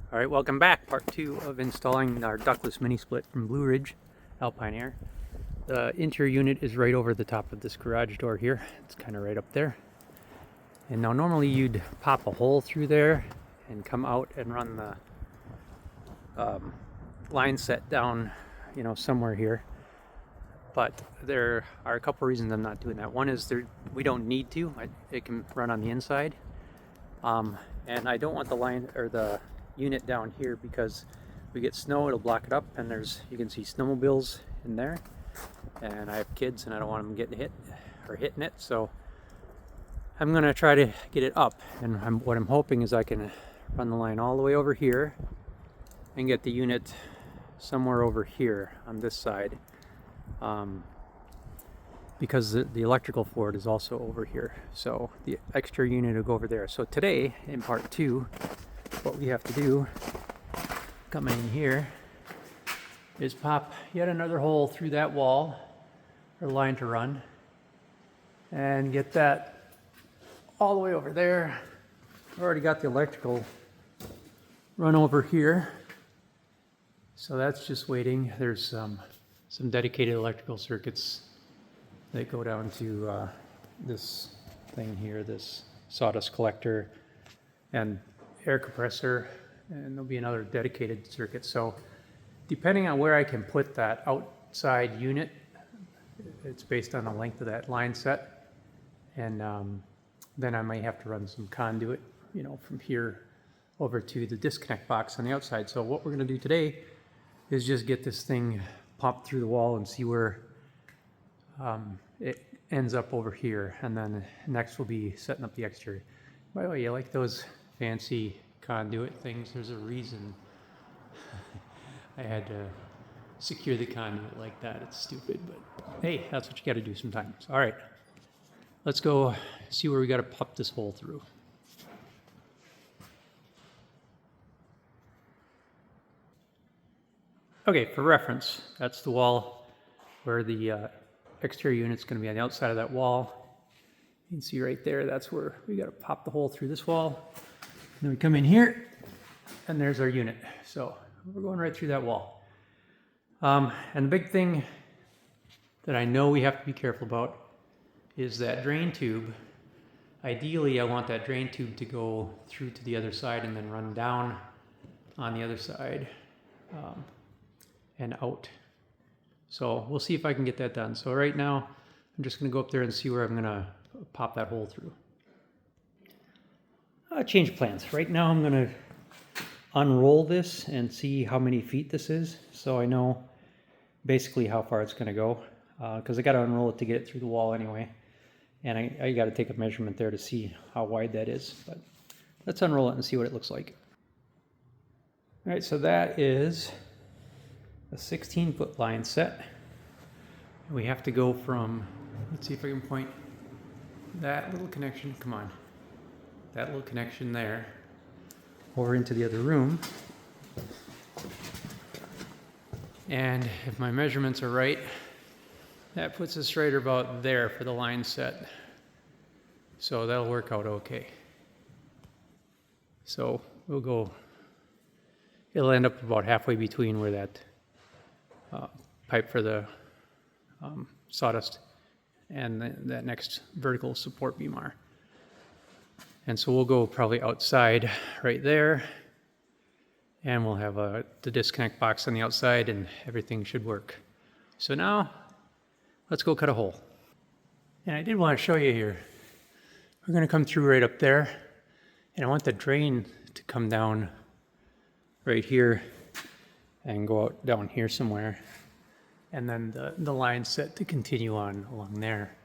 All right, welcome back. Part 2 of installing our ductless mini split from Blue Ridge Alpine Air. The interior unit is right over the top of this garage door here. It's kind of right up there. And now normally you'd pop a hole through there and come out and run the line set down, somewhere here. But there are a couple reasons I'm not doing that. One is we don't need to. It can run on the inside. And I don't want the line or the unit down here because we get snow, it'll block it up, and you can see snowmobiles in there, and I have kids and I don't want them getting hit or hitting it, so I'm gonna try to get it up. And what I'm hoping is I can run the line all the way over here and get the unit somewhere over here on this side, because the electrical for it is also over here, so the extra unit will go over there. So today in part 2, what we have to do, come in here, is pop yet another hole through that wall for the line to run and get that all the way over there. I've already got the electrical run over here, so that's just waiting. There's some dedicated electrical circuits that go down to this thing here, this sawdust collector and air compressor, and there'll be another dedicated circuit. So depending on where I can put that outside unit, it's based on the length of that line set, and then I might have to run some conduit, from here over to the disconnect box on the outside. So what we're going to do today is just get this thing popped through the wall and see where it ends up over here, and then next we'll be setting up the exterior. By the way, you like those fancy conduit things? There's a reason I had to secure the conduit like that. It's stupid, but hey, that's what you got to do sometimes. All right, let's go see where we got to pop this hole through. Okay, for reference, that's the wall where the exterior unit's going to be on the outside of that wall. You can see right there, that's where we got to pop the hole through this wall. And then we come in here, and there's our unit. So we're going right through that wall. And the big thing that I know we have to be careful about is that drain tube. Ideally, I want that drain tube to go through to the other side and then run down on the other side and out. So we'll see if I can get that done. So right now, I'm just going to go up there and see where I'm going to pop that hole through. Change plans. Right now I'm going to unroll this and see how many feet this is, so I know basically how far it's going to go, because I got to unroll it to get it through the wall anyway, and I got to take a measurement there to see how wide that is. But let's unroll it and see what it looks like. All right, so that is a 16-foot line set. We have to go from, let's see if I can point that little connection, come on, that little connection there, over into the other room. And if my measurements are right, that puts us right about there for the line set. So that'll work out okay. So we'll go, it'll end up about halfway between where that pipe for the sawdust and that next vertical support beam are. And so we'll go probably outside right there, and we'll have the disconnect box on the outside, and everything should work. So now let's go cut a hole. And I did want to show you here, we're going to come through right up there, and I want the drain to come down right here and go out down here somewhere, and then the line set to continue on along there.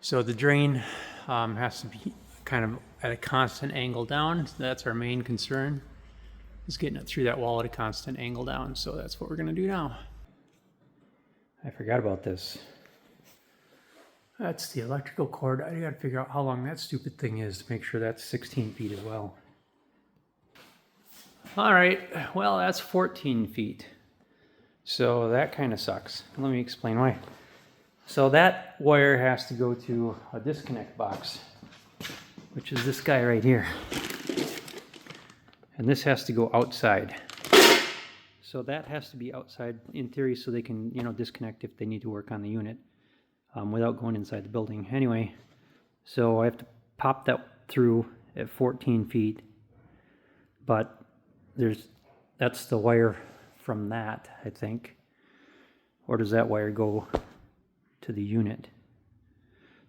So the drain has to be kind of at a constant angle down. So that's our main concern, is getting it through that wall at a constant angle down. So that's what we're going to do now. I forgot about this. That's the electrical cord. I got to figure out how long that stupid thing is to make sure that's 16 feet as well. All right, well, that's 14 feet. So that kind of sucks. Let me explain why. So that wire has to go to a disconnect box, which is this guy right here. and this has to go outside. So that has to be outside in theory, so they can, you know, disconnect if they need to work on the unit without going inside the building. Anyway, so I have to pop that through at 14 feet, but that's the wire from that, I think. Or does that wire go to the unit?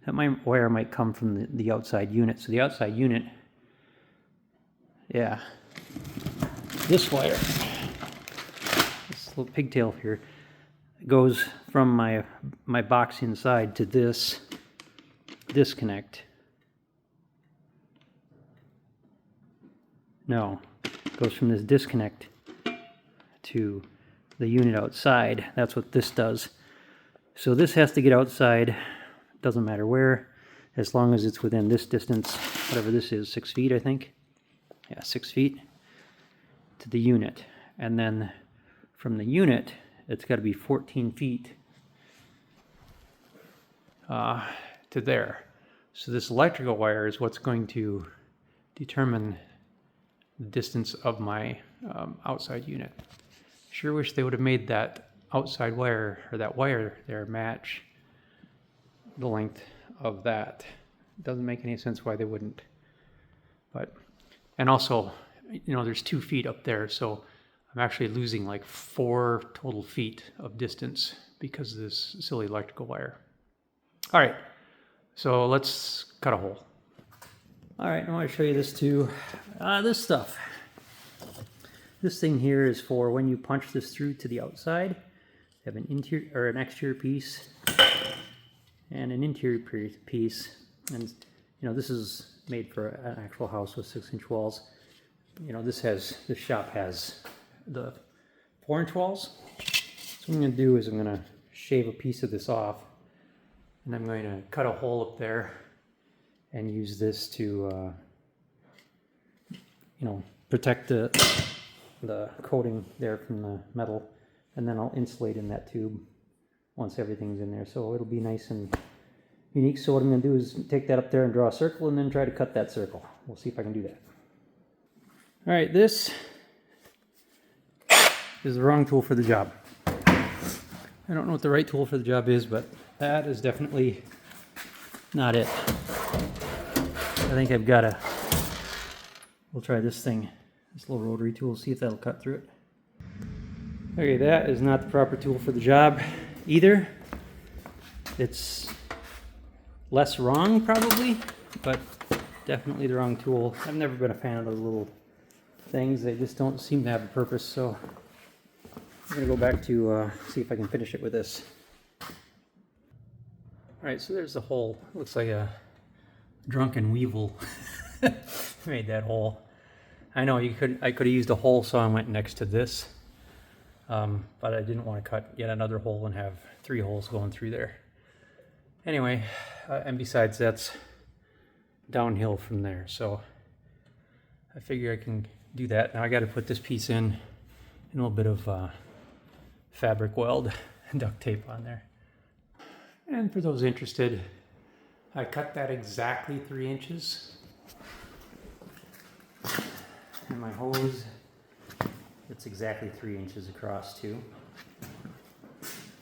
That wire might come from the outside unit. So the outside unit, yeah, this wire, this little pigtail here, goes from my box inside to this disconnect. No, it goes from this disconnect to the unit outside. That's what this does. So this has to get outside, doesn't matter where, as long as it's within this distance, whatever this is, 6 feet, I think. Yeah, 6 feet to the unit. And then from the unit, it's got to be 14 feet to there. So this electrical wire is what's going to determine the distance of my outside unit. Sure wish they would have made that outside wire, or that wire there, match the length of that. It doesn't make any sense why they wouldn't. But, and also, you know, there's 2 feet up there, so I'm actually losing like 4 total feet of distance because of this silly electrical wire. All right, so let's cut a hole. All right, I want to show you this too. This stuff. This thing here is for when you punch this through to the outside. You have an interior or an exterior piece and an interior piece, and you know, this is made for an actual house with 6-inch walls. You know, this shop has the 4-inch walls. So what I'm going to do is I'm going to shave a piece of this off, and I'm going to cut a hole up there and use this to you know, protect the coating there from the metal, and then I'll insulate in that tube once everything's in there, so it'll be nice and unique. So what I'm going to do is take that up there and draw a circle and then try to cut that circle. We'll see if I can do that. All right, this is the wrong tool for the job. I don't know what the right tool for the job is, but that is definitely not it. I think I've got we'll try this thing, this little rotary tool, see if that'll cut through it. Okay, that is not the proper tool for the job either. It's less wrong probably, but definitely the wrong tool. I've never been a fan of those little things. They just don't seem to have a purpose, so I'm gonna go back to see if I can finish it with this. All right, so there's the hole. Looks like a drunken weevil made that hole. I know I could have used a hole saw and went next to this, but I didn't want to cut yet another hole and have 3 holes going through there. Anyway, and besides, that's downhill from there, so I figure I can do that. Now I got to put this piece in a little bit of fabric weld and duct tape on there. And for those interested, I cut that exactly 3 inches. And my hose, it's exactly 3 inches across too.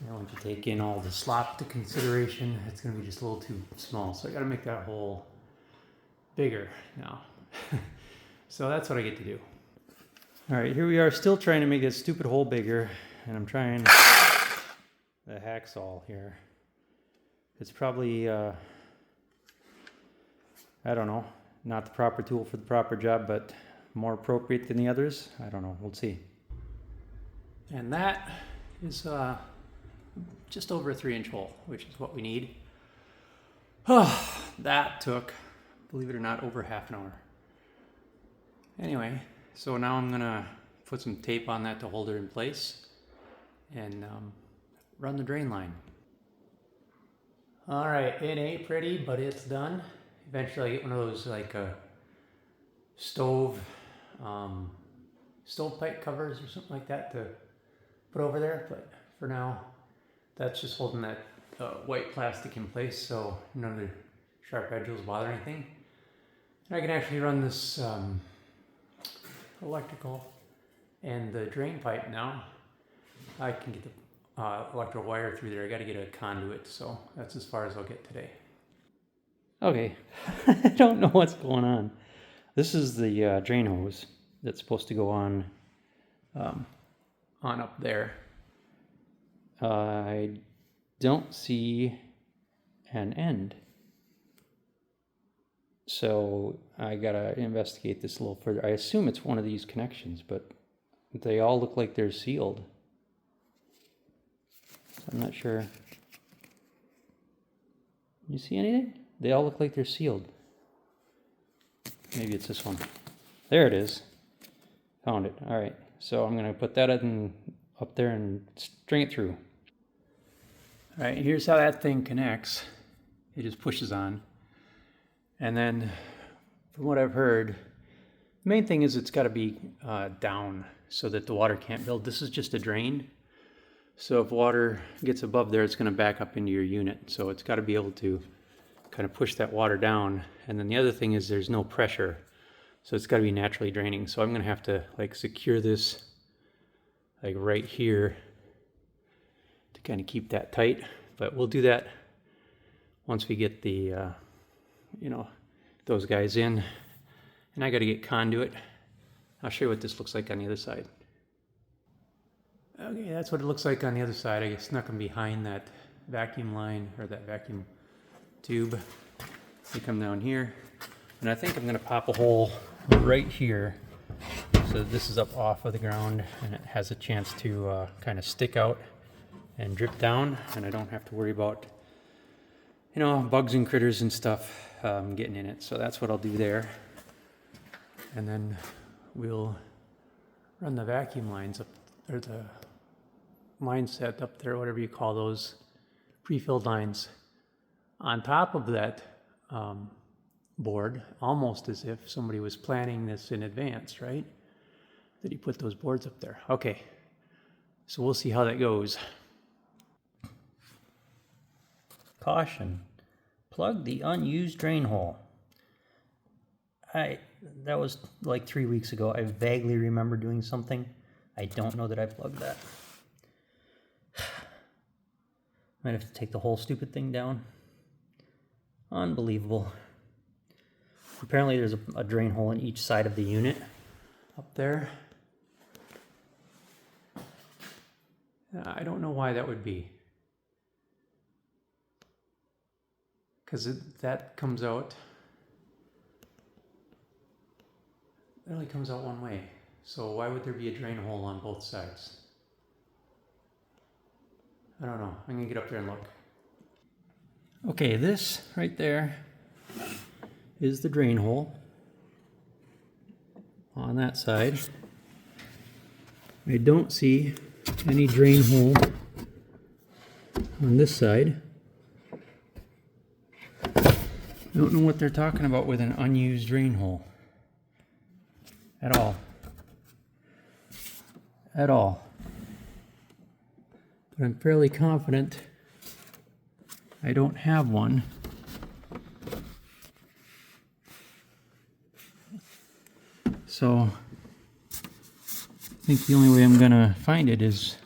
Now once you take in all the slop to consideration, it's going to be just a little too small. So I got to make that hole bigger now. So that's what I get to do. All right, here we are still trying to make this stupid hole bigger, and I'm trying the hacksaw here. It's probably, I don't know, not the proper tool for the proper job, but more appropriate than the others. I don't know, we'll see. And that is just over a 3-inch hole, which is what we need. That took, believe it or not, over half an hour. Anyway, so now I'm gonna put some tape on that to hold it in place and run the drain line. All right, it ain't pretty, but it's done. Eventually I get one of those like stovepipe covers or something like that to put over there, but for now that's just holding that white plastic in place so none of the sharp edges will bother anything. And I can actually run this electrical and the drain pipe now. I can get the electrical wire through there. I got to get a conduit, so that's as far as I'll get today. Okay, I don't know what's going on. This is the drain hose that's supposed to go on up there. I don't see an end. So I gotta investigate this a little further. I assume it's one of these connections, but they all look like they're sealed. So I'm not sure. You see anything? They all look like they're sealed. Maybe it's this one. There it is. Found it. All right. So I'm gonna put that up there and string it through. All right, here's how that thing connects. It just pushes on. And then, from what I've heard, the main thing is it's got to be down so that the water can't build. This is just a drain. So if water gets above there, it's going to back up into your unit. So it's got to be able to kind of push that water down. And then the other thing is there's no pressure. So it's got to be naturally draining. So I'm going to have to like secure this like right here to kind of keep that tight. But we'll do that once we get the those guys in, and I got to get conduit. I'll show you what this looks like on the other side. Okay, that's what it looks like on the other side. I snuck them behind that vacuum line, or that vacuum tube. They come down here, and I think I'm going to pop a hole right here so this is up off of the ground and it has a chance to kind of stick out and drip down, and I don't have to worry about bugs and critters and stuff getting in it. So that's what I'll do there. And then we'll run the vacuum lines up, or the line set up there, whatever you call those, pre-filled lines, on top of that board, almost as if somebody was planning this in advance, right? That he put those boards up there. Okay, so we'll see how that goes. Caution. Plug the unused drain hole. That was like 3 weeks ago. I vaguely remember doing something. I don't know that I plugged that. Might have to take the whole stupid thing down. Unbelievable. Apparently there's a drain hole in each side of the unit up there. I don't know why that would be. Because that comes out, it only comes out one way. So why would there be a drain hole on both sides? I don't know. I'm going to get up there and look. Okay, this right there is the drain hole on that side. I don't see any drain hole on this side. I don't know what they're talking about with an unused drain hole. At all. At all. But I'm fairly confident I don't have one. So I think the only way I'm gonna find it is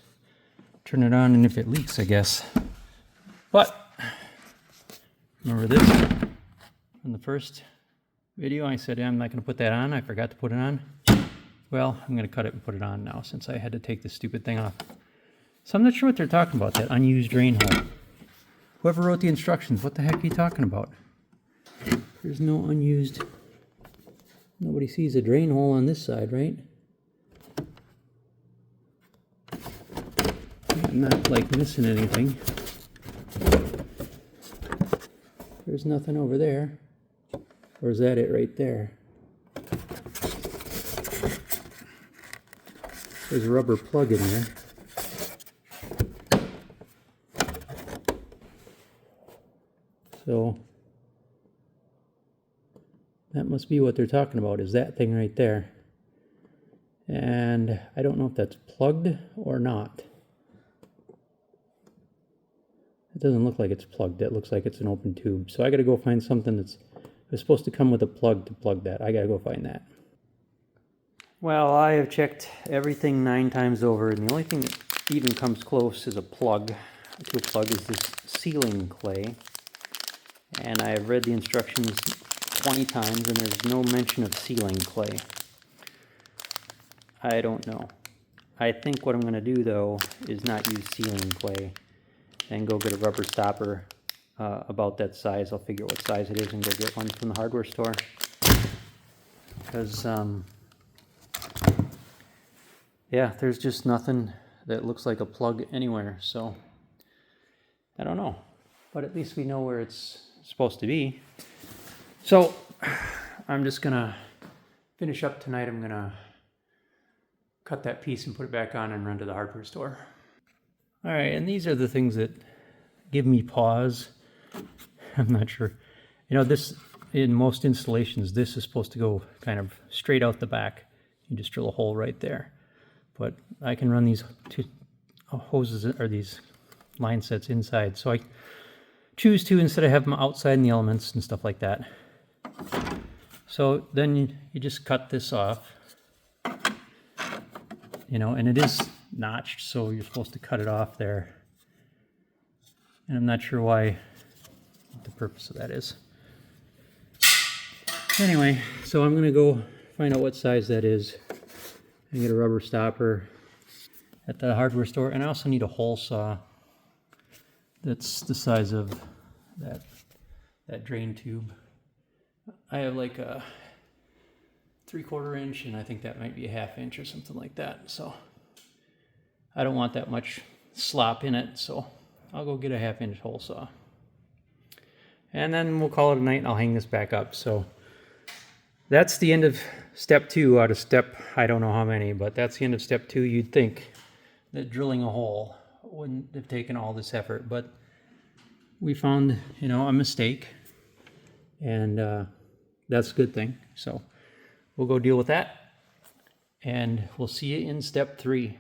turn it on, and if it leaks, I guess. But remember this? In the first video I said I'm not going to put that on. I forgot to put it on. Well, I'm going to cut it and put it on now since I had to take this stupid thing off. So I'm not sure what they're talking about, that unused drain hole. Whoever wrote the instructions, what the heck are you talking about? There's no unused... Nobody sees a drain hole on this side, right? I'm not like missing anything. There's nothing over there. Or is that it right there? There's a rubber plug in there. So that must be what they're talking about, is that thing right there. And I don't know if that's plugged or not. It doesn't look like it's plugged. It looks like it's an open tube. So I gotta go find something that's supposed to come with a plug to plug that. I gotta go find that. Well, I have checked everything 9 times over, and the only thing that even comes close is a plug. To a plug is this sealing clay. And I have read the instructions 20 times, and there's no mention of sealing clay. I don't know. I think what I'm going to do, though, is not use sealing clay and go get a rubber stopper about that size. I'll figure out what size it is and go get one from the hardware store. Because, yeah, there's just nothing that looks like a plug anywhere, so I don't know. But at least we know where it's supposed to be. So I'm just gonna finish up tonight. I'm gonna cut that piece and put it back on and run to the hardware store. All right, and these are the things that give me pause. I'm not sure. You know, this, in most installations, this is supposed to go kind of straight out the back. You just drill a hole right there. But I can run these two hoses, or these line sets inside. So I choose to, instead of have them outside in the elements and stuff like that. So then you just cut this off. You know, and it is notched, so you're supposed to cut it off there. And I'm not sure what the purpose of that is. Anyway, so I'm gonna go find out what size that is and get a rubber stopper at the hardware store. And I also need a hole saw that's the size of that drain tube. I have like a 3/4 inch, and I think that might be a 1/2 inch or something like that. So I don't want that much slop in it, so I'll go get a 1/2 inch hole saw. And then we'll call it a night, and I'll hang this back up. So that's the end of step 2 out of step, I don't know how many, but that's the end of step 2. You'd think that drilling a hole wouldn't have taken all this effort, but we found, you know, a mistake, and that's a good thing. So we'll go deal with that, and we'll see you in step 3.